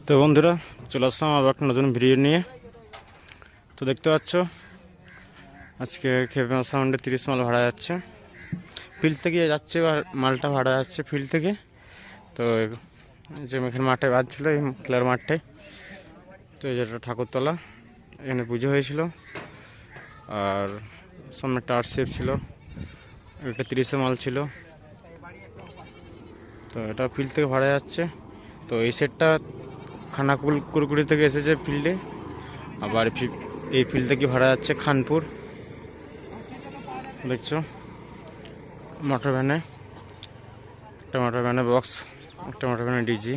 তো বন্ধুরা চলে আসলাম আবার একটা নতুন ভিডিও নিয়ে। তো দেখতে পাচ্ছ আজকে খেপে সাউন্ডে 30 মাল ভাড়া যাচ্ছে, ফিল্ড থেকে যাচ্ছে, মালটা ভাড়া যাচ্ছে ফিল্ড থেকে। তো যে এখানে মাঠে বাজছিল, এই খেলার মাঠটায়। তো এই যেটা ঠাকুরতলা, এখানে পুজো হয়েছিল, আর সামনে একটা আরসিএফ ছিল, এটা 30 মাল ছিল। তো এটা ফিল্ড থেকে ভাড়া যাচ্ছে। তো এই সেটটা খানাকুল কুরকুরি থেকে এসেছে ফিল্ডে, আবার এই ফিল্ড থেকে ভাড়া যাচ্ছে খানপুর। দেখছো মোটর ভ্যানে, একটা মোটর ভ্যানে বক্স, একটা মোটর ভ্যানে ডিজি।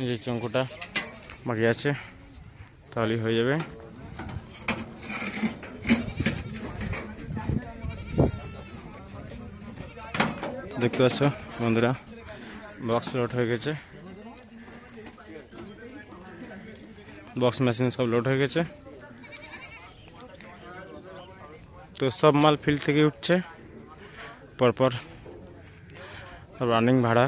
এই যে চঙ্কুটা বাকি আছে, তাহলেই হয়ে যাবে। দেখতে পাচ্ছ বন্ধুরা, বক্স লোড হয়ে গেছে, বক্স মেশিন সব লোড হয়ে গেছে। তো সব মাল ফিল্ড থেকে উঠছে পরপর, রানিং ভাড়া।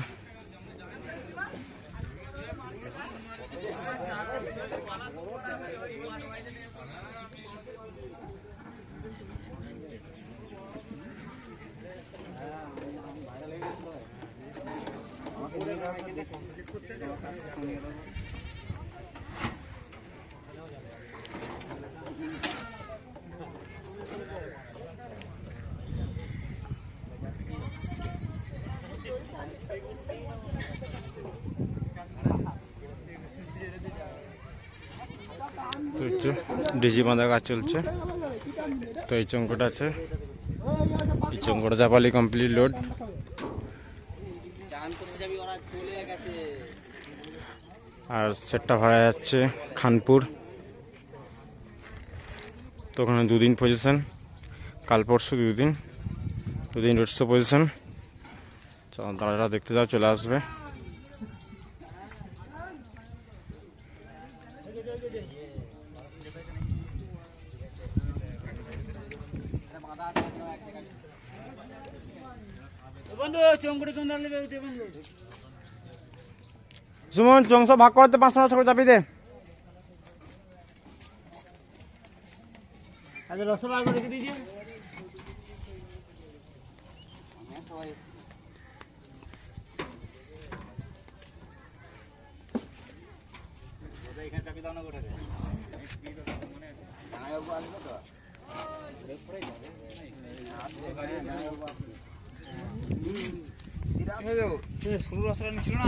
ডিজি বাঁধা কাজ চলছে। তো এই চঙ্কটা আছে, এই চঙ্কটা চাপালি কমপ্লিট লোড। আর সেটটা ভাড়া যাচ্ছে খানপুর। তো ওখানে 2 দিন পজিশন, কাল পরশু 2 দিন রোড শো পজিশন। তারা দেখতে যাও, চলে আসবে। সুমন চংস ভাগ করতে 500 টাকা চাপি দে। আচ্ছা রসবা করে রেখে দিয়েছে। এখানে চাপি দাও না করে দে। নায়ক আসবে তো দেখপরে যাবে। নায়ক আসবে। হ্যালো শুরু আসলে ছিল না।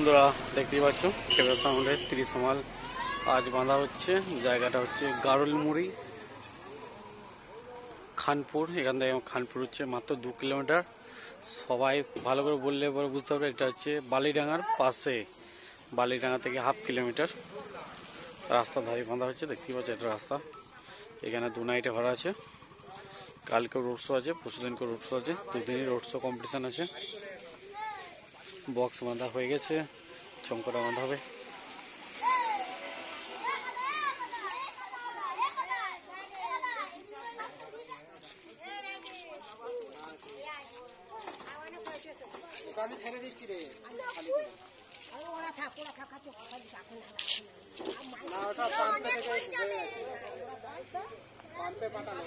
বন্ধুরা, দেখতেই পাচ্ছ কেবল সাউন্ডের 30 মাল আজ বাঁধা হচ্ছে। জায়গাটা হচ্ছে গারুলমুড়ি, খানপুর। এখান থেকে খানপুর হচ্ছে মাত্র 2 কিলোমিটার। সবাই ভালো করে বললে পরে বুঝতে পারবে এটা হচ্ছে বালিডাঙ্গার পাশে। বালিডাঙ্গা থেকে 1/2 কিলোমিটার রাস্তা ধারে বাঁধা হচ্ছে। দেখতেই পাচ্ছ এটা রাস্তা। এখানে 2 নাইটে ভাড়া আছে। কালকে রোড শো আছে, পরশুদিনকে রোড শো আছে, 2 দিনই রোড শো কম্পিটিশন আছে। বক্স বাঁধা হয়ে গেছে, চমকটা বাঁধা হবে। ছেড়ে দিচ্ছি রে পাম্পে পাঠানো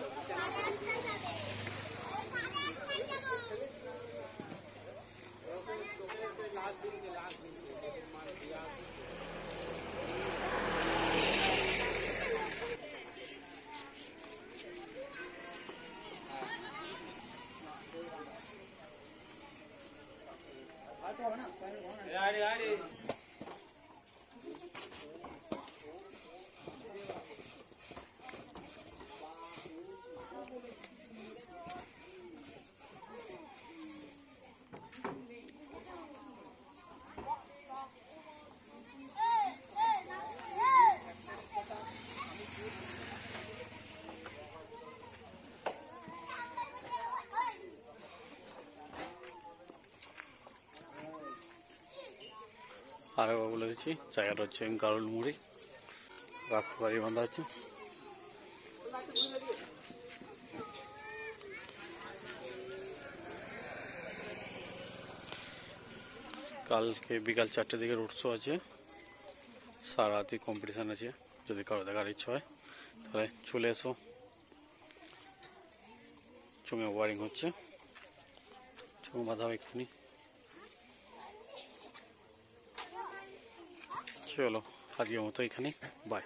আরও বলে দিচ্ছি, জায়গাটা হচ্ছে গারুলমুড়ি, রাস্তা দাঁড়িয়ে বাঁধা আছে। কালকে বিকাল 4টে দিকে রোড শো আছে, সারা রাতি কম্পিটিশান আছে। যদি কারো দেখার ইচ্ছা হয় তাহলে চলে এসো। চুঙে ওয়ারিং হচ্ছে, চুঙে বাঁধা হবে এক্ষুনি। চলো আজকের মতো এখানে, বাই।